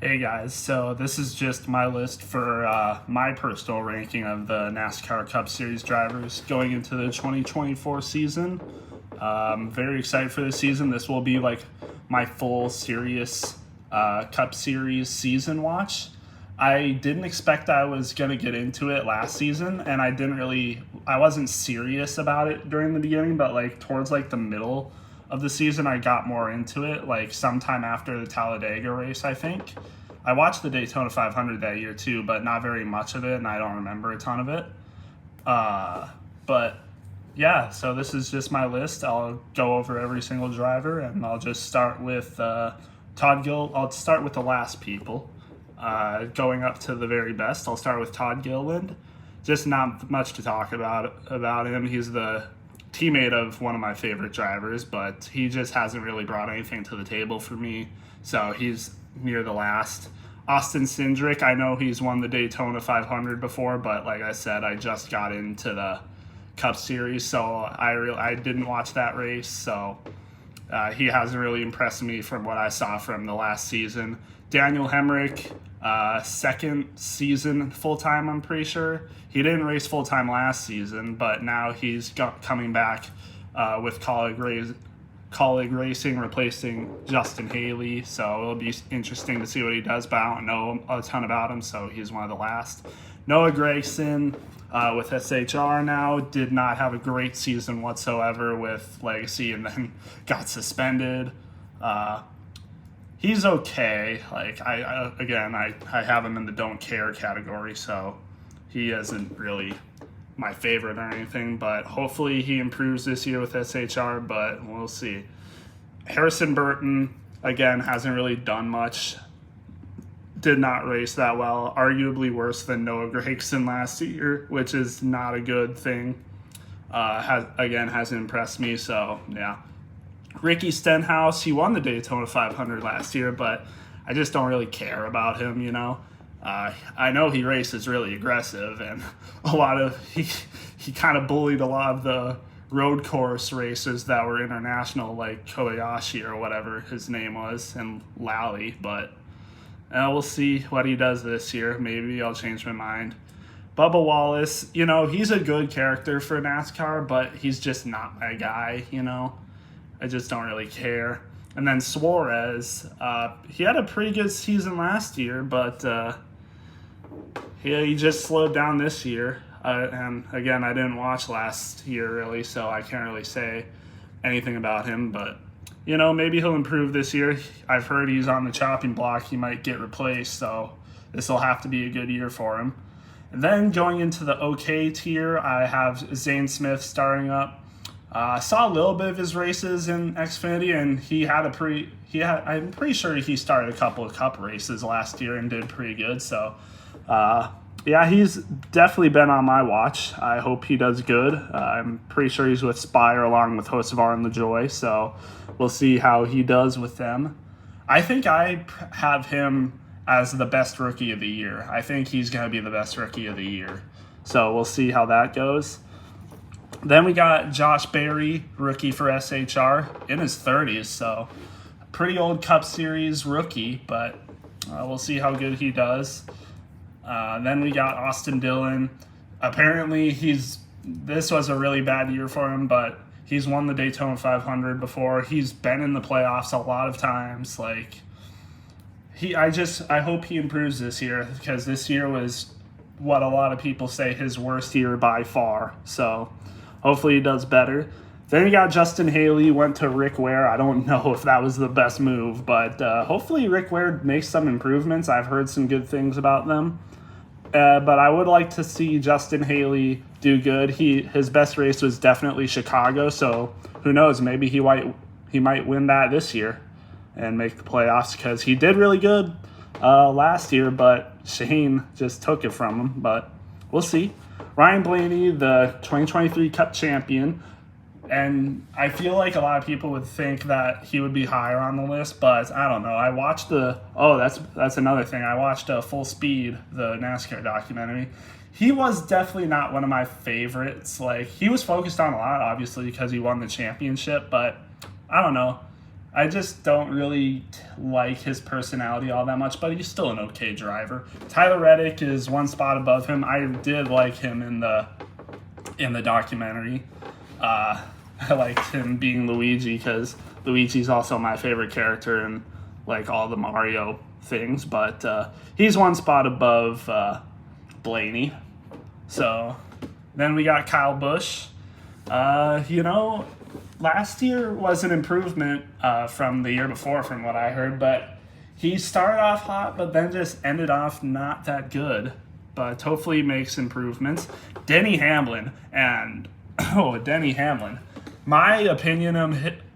Hey guys, so this is just my list for my personal ranking of the NASCAR Cup Series drivers going into the 2024 season. Very excited for this season. This will be like my full serious Cup Series season watch. I didn't expect I was going to get into it last season, and I wasn't serious about it during the beginning, but like towards like the middle of the season, I got more into it, like sometime after the Talladega race, I think. I watched the Daytona 500 that year too, but not very much of it, and I don't remember a ton of it. But yeah, so this is just my list. I'll go over every single driver, and I'll just start with Todd Gill. I'll start with the last people. Going up to the very best, I'll start with Todd Gilliland. Just not much to talk about him. He's the teammate of one of my favorite drivers, but he just hasn't really brought anything to the table for me. So he's near the last. Austin Cindric, I know he's won the Daytona 500 before, but like I said, I just got into the Cup Series, so I didn't watch that race. So he hasn't really impressed me from what I saw from the last season. Daniel Hemrick, second season full-time, I'm pretty sure. He didn't race full-time last season, but now he's coming back with Colleague Racing, replacing Justin Haley. So it'll be interesting to see what he does, but I don't know a ton about him, so he's one of the last. Noah Gragson with SHR now did not have a great season whatsoever with Legacy, and then got suspended. He's okay. Like I have him in the don't care category, so he isn't really my favorite or anything, but hopefully he improves this year with SHR, but we'll see. Harrison Burton, again, hasn't really done much. Did not race that well. Arguably worse than Noah Gragson last year, which is not a good thing. Hasn't impressed me, so yeah. Ricky Stenhouse, he won the Daytona 500 last year, but I just don't really care about him, you know. I know he races really aggressive, and he kind of bullied a lot of the road course racers that were international, like Kobayashi or whatever his name was, and Lally, but we'll see what he does this year. Maybe I'll change my mind. Bubba Wallace, you know, he's a good character for NASCAR, but he's just not my guy, you know. I just don't really care. And then Suarez, he had a pretty good season last year, but he just slowed down this year. And again, I didn't watch last year really, so I can't really say anything about him. But, you know, maybe he'll improve this year. I've heard he's on the chopping block. He might get replaced, so this will have to be a good year for him. And then going into the okay tier, I have Zane Smith starting up. I saw a little bit of his races in Xfinity, and I'm pretty sure he started a couple of Cup races last year and did pretty good. So, yeah, he's definitely been on my watch. I hope he does good. I'm pretty sure he's with Spire along with Hocevar and LaJoy, so we'll see how he does with them. I think I have him as the best rookie of the year. I think he's going to be the best rookie of the year. So we'll see how that goes. Then we got Josh Berry, rookie for SHR, in his 30s, so pretty old Cup Series rookie, but we'll see how good he does. Then we got Austin Dillon. Apparently, this was a really bad year for him, but he's won the Daytona 500 before. He's been in the playoffs a lot of times. Like I hope he improves this year, because this year was what a lot of people say his worst year by far. So hopefully he does better. Then we got Justin Haley, went to Rick Ware. I don't know if that was the best move, but hopefully Rick Ware makes some improvements. I've heard some good things about them. But I would like to see Justin Haley do good. His best race was definitely Chicago, so who knows? Maybe he might win that this year and make the playoffs, because he did really good last year, but Shane just took it from him. But we'll see. Ryan Blaney, the 2023 Cup champion, and I feel like a lot of people would think that he would be higher on the list, but I don't know. I watched that's another thing. I watched Full Speed, the NASCAR documentary. He was definitely not one of my favorites. Like, he was focused on a lot, obviously, because he won the championship, but I don't know. I just don't really like his personality all that much, but he's still an okay driver. Tyler Reddick is one spot above him. I did like him in the documentary. I liked him being Luigi because Luigi's also my favorite character in like all the Mario things, but he's one spot above Blaney. So then we got Kyle Busch. Last year was an improvement from the year before, from what I heard, but he started off hot, but then just ended off not that good. But hopefully he makes improvements. Denny Hamlin. My opinion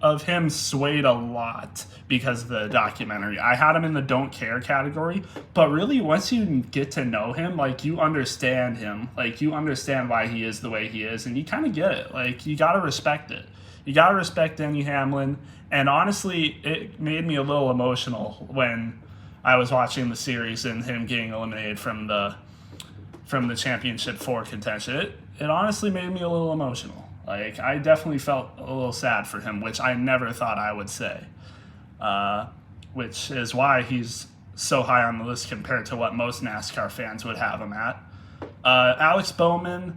of him swayed a lot because of the documentary. I had him in the don't care category, but really once you get to know him, like you understand him, like you understand why he is the way he is, and you kind of get it. Like you got to respect it. You got to respect Denny Hamlin, and honestly, it made me a little emotional when I was watching the series and him getting eliminated from the championship 4 contention. It honestly made me a little emotional. Like, I definitely felt a little sad for him, which I never thought I would say, which is why he's so high on the list compared to what most NASCAR fans would have him at. Alex Bowman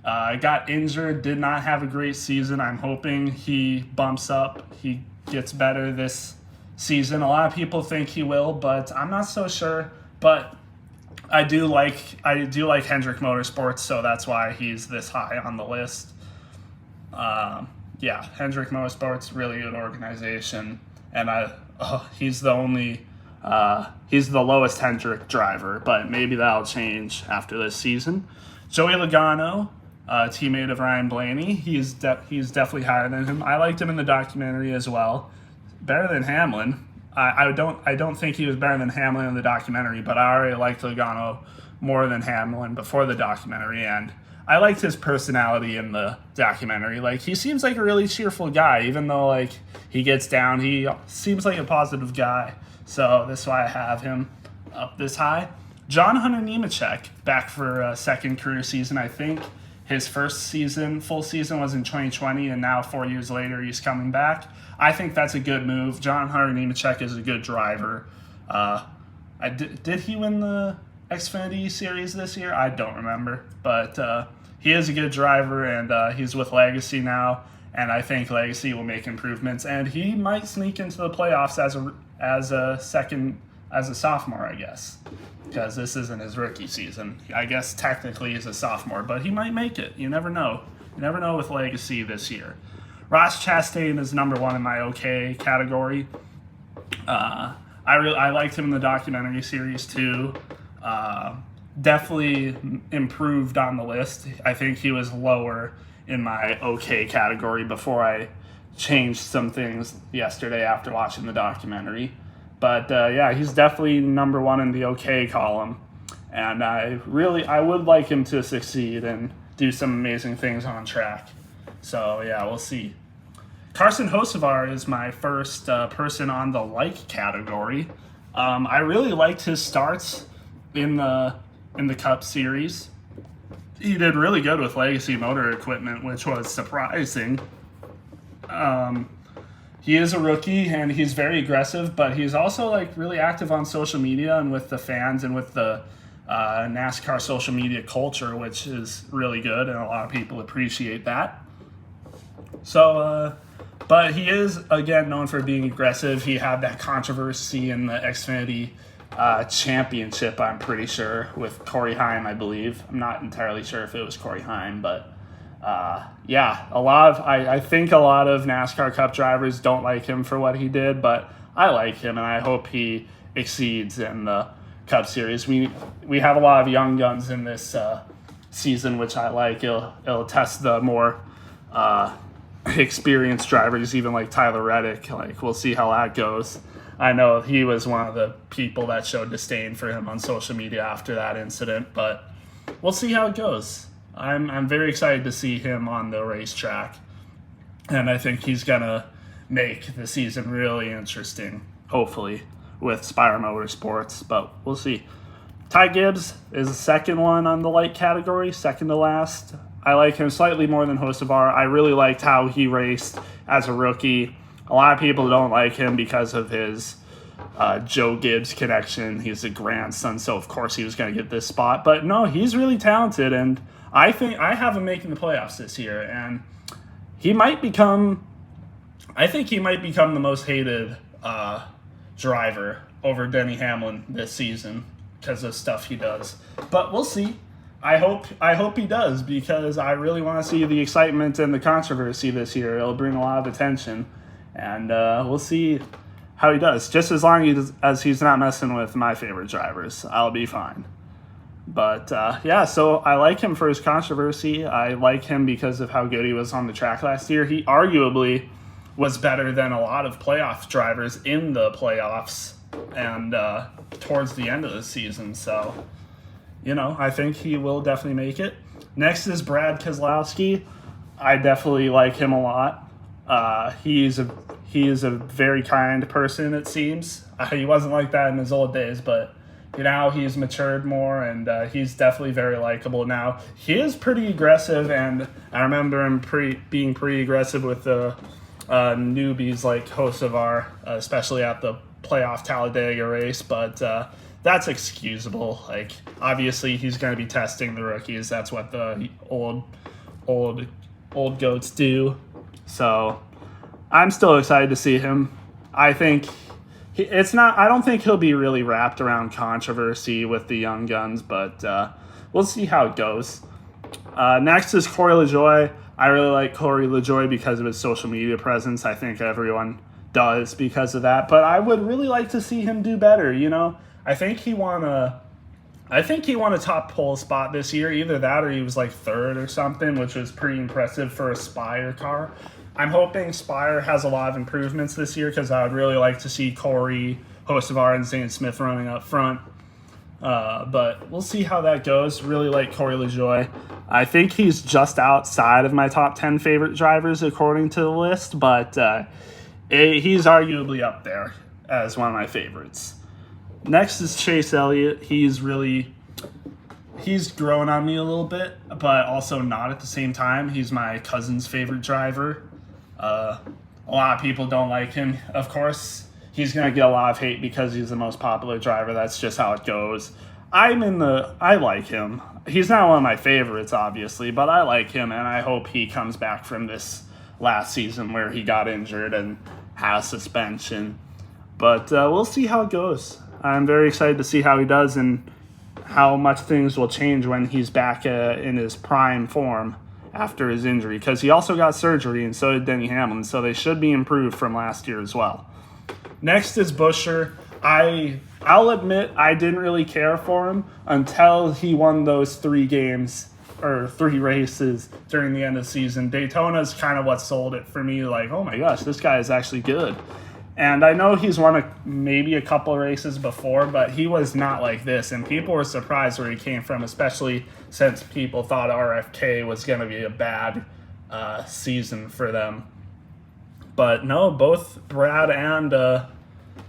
got injured, did not have a great season. I'm hoping he bumps up. He gets better this season. A lot of people think he will, but I'm not so sure. But I do like Hendrick Motorsports, so that's why he's this high on the list. Hendrick Motorsports, really good organization, and he's the lowest Hendrick driver, but maybe that'll change after this season. Joey Logano, teammate of Ryan Blaney, he's definitely higher than him. I liked him in the documentary as well. Better than Hamlin. I don't think he was better than Hamlin in the documentary, but I already liked Logano more than Hamlin before the documentary, and I liked his personality in the documentary. Like, he seems like a really cheerful guy, even though, like, he gets down. He seems like a positive guy. So that's why I have him up this high. John Hunter Nemechek, back for a second career season. I think his first full season was in 2020, and now 4 years later he's coming back. I think that's a good move. John Hunter Nemechek is a good driver. Did he win the Xfinity Series this year? I don't remember, but he is a good driver, and he's with Legacy now, and I think Legacy will make improvements, and he might sneak into the playoffs as a sophomore, I guess, because this isn't his rookie season. I guess technically he's a sophomore, but he might make it. You never know. You never know with Legacy this year. Ross Chastain is number 1 in my okay category. I liked him in the documentary series too. Definitely improved on the list. I think he was lower in my okay category before I changed some things yesterday after watching the documentary. But he's definitely number 1 in the okay column. And I would like him to succeed and do some amazing things on track. So we'll see. Carson Hocevar is my first person on the like category. I really liked his starts in the Cup Series. He did really good with Legacy Motor Equipment, which was surprising. He is a rookie and he's very aggressive, but he's also like really active on social media and with the fans and with the NASCAR social media culture, which is really good, and a lot of people appreciate that. So, but he is, again, known for being aggressive. He had that controversy in the Xfinity championship, I'm pretty sure, with Corey Heim, I believe. I'm not entirely sure if it was Corey Heim, but I think a lot of NASCAR Cup drivers don't like him for what he did, but I like him, and I hope he exceeds in the Cup Series. We have a lot of young guns in this season, which I like. It'll test the more experienced drivers, even like Tyler Reddick. Like, we'll see how that goes. I know he was one of the people that showed disdain for him on social media after that incident, but we'll see how it goes. I'm very excited to see him on the racetrack, and I think he's gonna make the season really interesting, hopefully, with Spire Motorsports, but we'll see. Ty Gibbs is the second one on the light category, second to last. I like him slightly more than Hocevar. I really liked how he raced as a rookie A lot of people don't like him because of his Joe Gibbs connection. He's a grandson, so of course he was going to get this spot. But no, he's really talented, and I think I have him making the playoffs this year, and he might become. I think he might become the most hated driver over Denny Hamlin this season because of stuff he does. But we'll see. I hope he does, because I really want to see the excitement and the controversy this year. It'll bring a lot of attention, and we'll see how he does. Just as long as he's not messing with my favorite drivers, I'll be fine. But yeah, so I like him for his controversy. I like him because of how good he was on the track last year. He arguably was better than a lot of playoff drivers in the playoffs and towards the end of the season. So, I think he will definitely make it. Next is Brad Keselowski. I definitely like him a lot. He is a very kind person, it seems. He wasn't like that in his old days, but now he's matured more, and he's definitely very likable now. He is pretty aggressive, and I remember him being pretty aggressive with the newbies like Hocevar, especially at the playoff Talladega race, but that's excusable. Like, obviously he's going to be testing the rookies. That's what the old goats do. So I'm still excited to see him. I think I don't think he'll be really wrapped around controversy with the young guns, but we'll see how it goes. Next is Corey LaJoie. I really like Corey LaJoie because of his social media presence. I think everyone does because of that, but I would really like to see him do better. I think he won a top pole spot this year. Either that or he was like third or something, which was pretty impressive for a Spire car. I'm hoping Spire has a lot of improvements this year, because I would really like to see Corey, Hocevar, and Zane Smith running up front. But we'll see how that goes. Really like Corey LaJoie. I think he's just outside of my top 10 favorite drivers according to the list, but he's arguably up there as one of my favorites. Next is Chase Elliott. He's grown on me a little bit, but also not at the same time. He's my cousin's favorite driver. A lot of people don't like him. Of course, he's going to get a lot of hate because he's the most popular driver. That's just how it goes. I like him. He's not one of my favorites, obviously, but I like him, and I hope he comes back from this last season where he got injured and has suspension. But we'll see how it goes. I'm very excited to see how he does and how much things will change when he's back in his prime form after his injury, because he also got surgery, and so did Denny Hamlin, so they should be improved from last year as well. Next is Buescher. I'll admit I didn't really care for him until he won those 3 races during the end of the season. Daytona's kind of what sold it for me, like, oh my gosh, this guy is actually good. And I know he's won maybe a couple races before, but he was not like this, and people were surprised where he came from, especially since people thought RFK was going to be a bad season for them. But no, both Brad and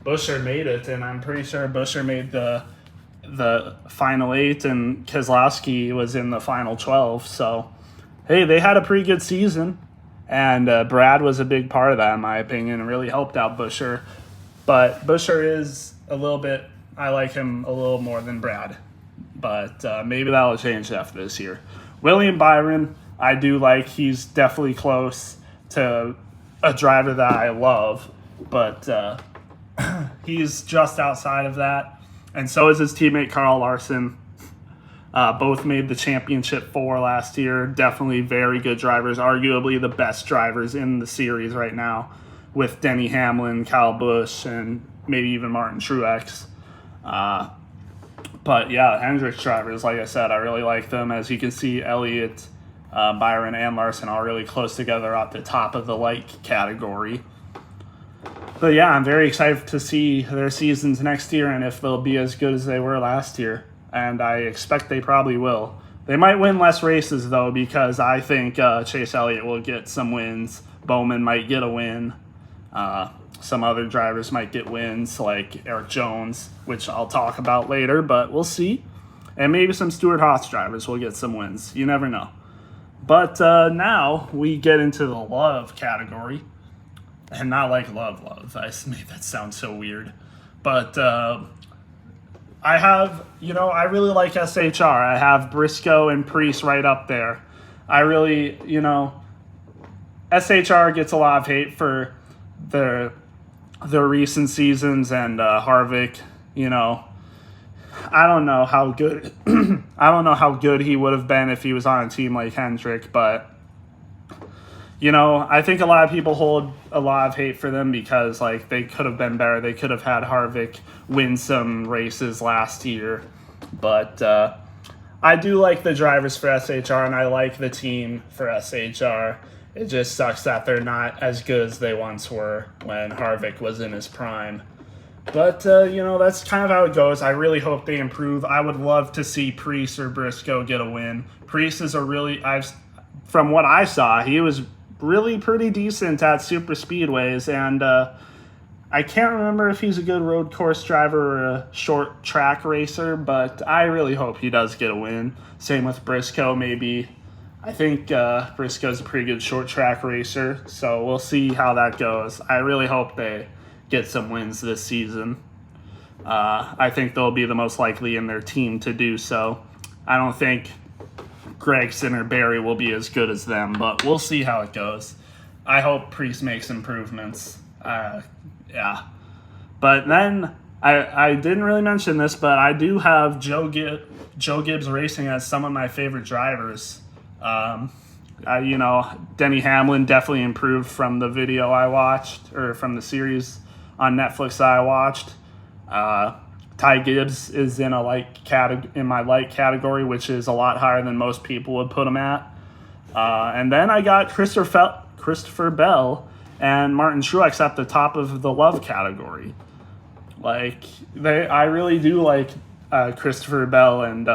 Buescher made it, and I'm pretty sure Buescher made the final 8, and Keselowski was in the final 12. So, hey, they had a pretty good season. And Brad was a big part of that, in my opinion, and really helped out Buescher. But Buescher is I like him a little more than Brad. But maybe that will change after this year. William Byron, I do like. He's definitely close to a driver that I love. But he's just outside of that. And so is his teammate Carl Larson. Both made the championship 4 last year. Definitely very good drivers. Arguably the best drivers in the series right now, with Denny Hamlin, Kyle Busch, and maybe even Martin Truex. But yeah, Hendricks drivers, like I said, I really like them. As you can see, Elliott, Byron, and Larson are really close together at the top of the like category. But yeah, I'm very excited to see their seasons next year and if they'll be as good as they were last year. And I expect they probably will. They might win less races, though, because I think Chase Elliott will get some wins. Bowman might get a win. Some other drivers might get wins, like Eric Jones, which I'll talk about later, but we'll see. And maybe some Stewart-Haas drivers will get some wins. You never know. But now we get into the love category. and not like love. I made that sound so weird. But I have, I really like SHR. I have Briscoe and Preece right up there. I really, SHR gets a lot of hate for the recent seasons, and Harvick, I don't know how good I don't know how good he would have been if he was on a team like Hendrick, but I think a lot of people hold a lot of hate for them because like they could have been better. They could have had Harvick win some races last year, but I do like the drivers for SHR, and I like the team for SHR. It just sucks that they're not as good as they once were when Harvick was in his prime. But, that's kind of how it goes. I really hope they improve. I would love to see Preece or Briscoe get a win. Preece is from what I saw, he was really pretty decent at super speedways, and I can't remember if he's a good road course driver or a short track racer, but I really hope he does get a win. Same with Briscoe, maybe. I think Briscoe's a pretty good short track racer, so we'll see how that goes. I really hope they get some wins this season. I think they'll be the most likely in their team to do so. I don't think Gragson or Barry will be as good as them, but we'll see how it goes. I hope Preece makes improvements. Yeah. But then, I didn't really mention this, but I do have Joe Gibbs Racing as some of my favorite drivers. Denny Hamlin definitely improved from the video I watched, or from the series on Netflix that I watched. Ty Gibbs is in my like category, which is a lot higher than most people would put him at. And then I got Christopher Bell and Martin Truex at the top of the love category. I really do like Christopher Bell and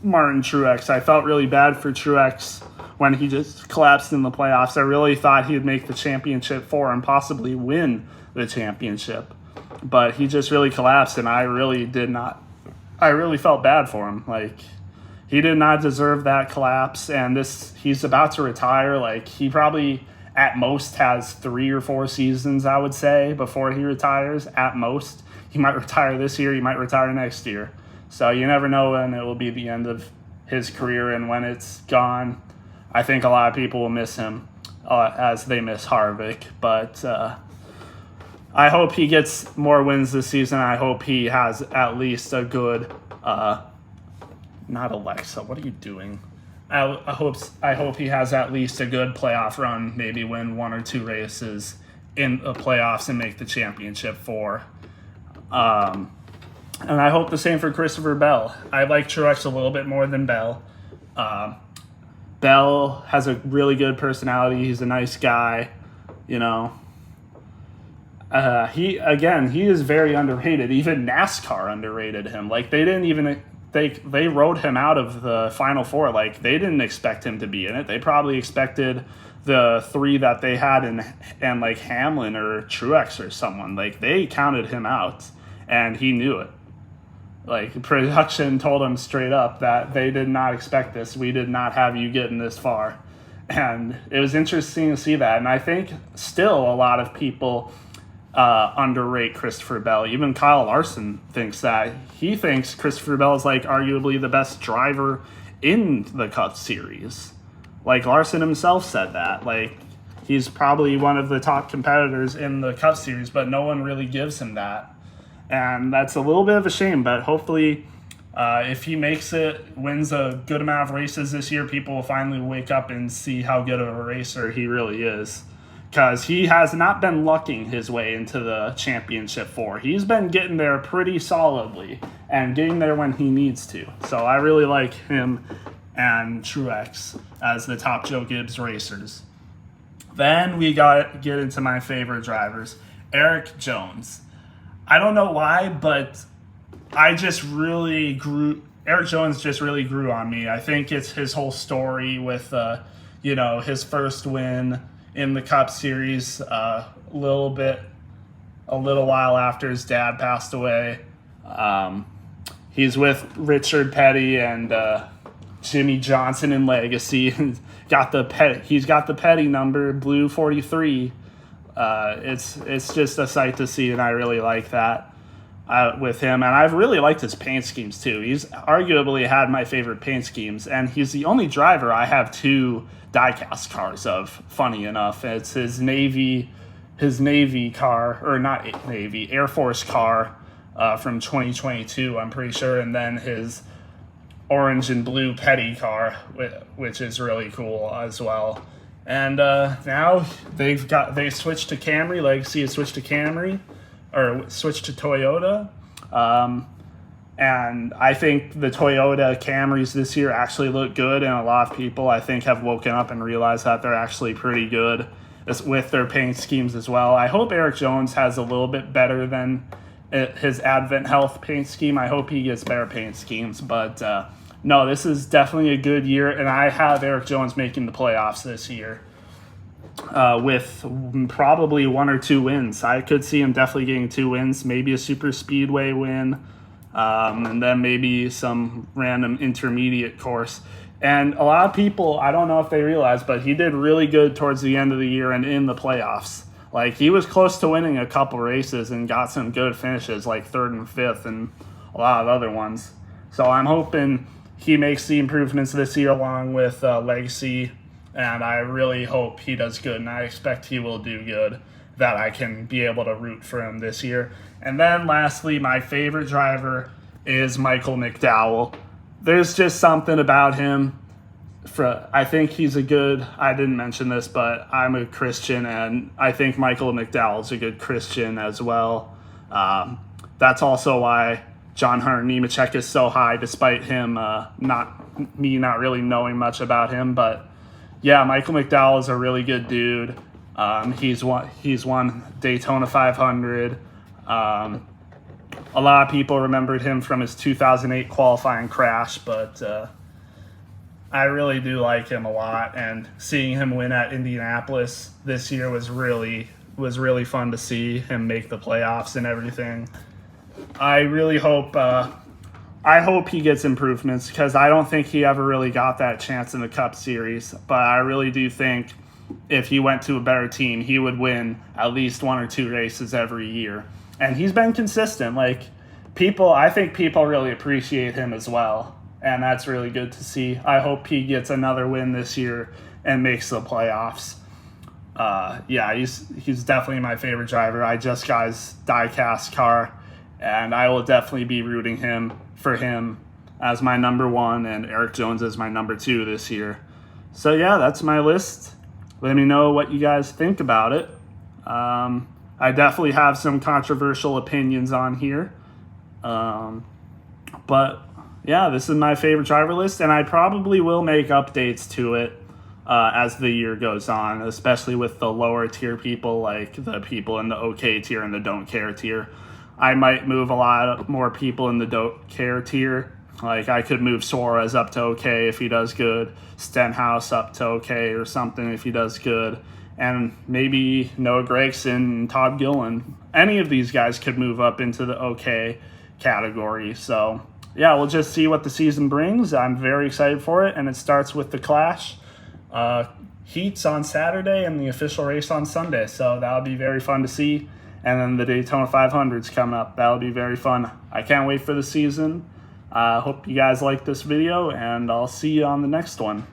Martin Truex. I felt really bad for Truex when he just collapsed in the playoffs. I really thought he'd make the championship 4 and possibly win the championship, but he just really collapsed, and I really felt bad for him. He did not deserve that collapse, and he's about to retire. He probably at most has 3 or 4 seasons, I would say, before he retires. At most, he might retire this year, he might retire next year. So you never know when it will be the end of his career, and when it's gone, I think a lot of people will miss him as they miss Harvick. But I hope he gets more wins this season. I hope he has at least a good not Alexa, what are you doing? I hope he has at least a good playoff run, maybe win 1 or 2 races in the playoffs and make the championship 4. And I hope the same for Christopher Bell. I like Truex a little bit more than Bell. Bell has a really good personality. He's a nice guy, He is very underrated. Even NASCAR underrated him. They rode him out of the Final Four. They didn't expect him to be in it. They probably expected the 3 that they had in Hamlin or Truex or someone. They counted him out, and he knew it. Production told him straight up that they did not expect this. We did not have you getting this far. And it was interesting to see that. And I think still a lot of people underrate Christopher Bell. Even Kyle Larson thinks that. He thinks Christopher Bell is arguably the best driver in the Cup Series. Larson himself said that. He's probably one of the top competitors in the Cup Series, but no one really gives him that. And that's a little bit of a shame, but hopefully if he makes it, wins a good amount of races this year, people will finally wake up and see how good of a racer he really is. Because he has not been lucking his way into the championship 4. He's been getting there pretty solidly and getting there when he needs to. So I really like him and Truex as the top Joe Gibbs racers. Then we get into my favorite drivers, Eric Jones. I don't know why, but Eric Jones just really grew on me. I think it's his whole story with, his first win in the Cup Series a little while after his dad passed away. He's with Richard Petty and Jimmy Johnson in Legacy. He's got the Petty number, blue 43. It's just a sight to see, and I really like that with him. And I've really liked his paint schemes too. He's arguably had my favorite paint schemes, and he's the only driver I have 2 diecast cars of. Funny enough, it's his Navy car, or not Navy, Air Force car from 2022, I'm pretty sure, and then his orange and blue Petty car, which is really cool as well. And now they switched to Camry. Legacy has switched to Camry, or switched to Toyota. And I think the Toyota Camrys this year actually look good, and a lot of people, I think, have woken up and realized that they're actually pretty good with their paint schemes as well. I hope Erik Jones has a little bit better than his Advent Health paint scheme. I hope he gets better paint schemes, but no, this is definitely a good year, and I have Erik Jones making the playoffs this year with probably 1 or 2 wins. I could see him definitely getting 2 wins, maybe a super speedway win, and then maybe some random intermediate course. And a lot of people, I don't know if they realize, but he did really good towards the end of the year and in the playoffs. Like, he was close to winning a couple races and got some good finishes, like 3rd and 5th and a lot of other ones. So I'm hoping he makes the improvements this year along with Legacy, and I really hope he does good, and I expect he will do good, that I can be able to root for him this year. And then lastly, my favorite driver is Michael McDowell. There's just something about him. I think he's a good, I didn't mention this, but I'm a Christian, and I think Michael McDowell's a good Christian as well. That's also why John Hunter Nemechek is so high, despite him not really knowing much about him. But yeah, Michael McDowell is a really good dude. He's won Daytona 500. A lot of people remembered him from his 2008 qualifying crash, but I really do like him a lot. And seeing him win at Indianapolis this year was really fun to see him make the playoffs and everything. I really hope he gets improvements, because I don't think he ever really got that chance in the Cup Series. But I really do think if he went to a better team, he would win at least 1 or 2 races every year. And he's been consistent. Like, I think people really appreciate him as well, and that's really good to see. I hope he gets another win this year and makes the playoffs. Yeah, he's definitely my favorite driver. I just got his die-cast car, and I will definitely be rooting for him as my number 1 and Erik Jones as my number 2 this year. So yeah, that's my list. Let me know what you guys think about it. I definitely have some controversial opinions on here. But yeah, this is my favorite driver list, and I probably will make updates to it as the year goes on, especially with the lower tier people, like the people in the okay tier and the don't care tier. I might move a lot more people in the don't care tier. Like, I could move Suarez up to okay if he does good, Stenhouse up to okay or something if he does good, and maybe Noah Gragson and Todd Gilliland. Any of these guys could move up into the okay category. So yeah, we'll just see what the season brings. I'm very excited for it, and it starts with the Clash heats on Saturday and the official race on Sunday, so that'll be very fun to see. And then the Daytona 500's coming up. That'll be very fun. I can't wait for the season. Hope you guys like this video, and I'll see you on the next one.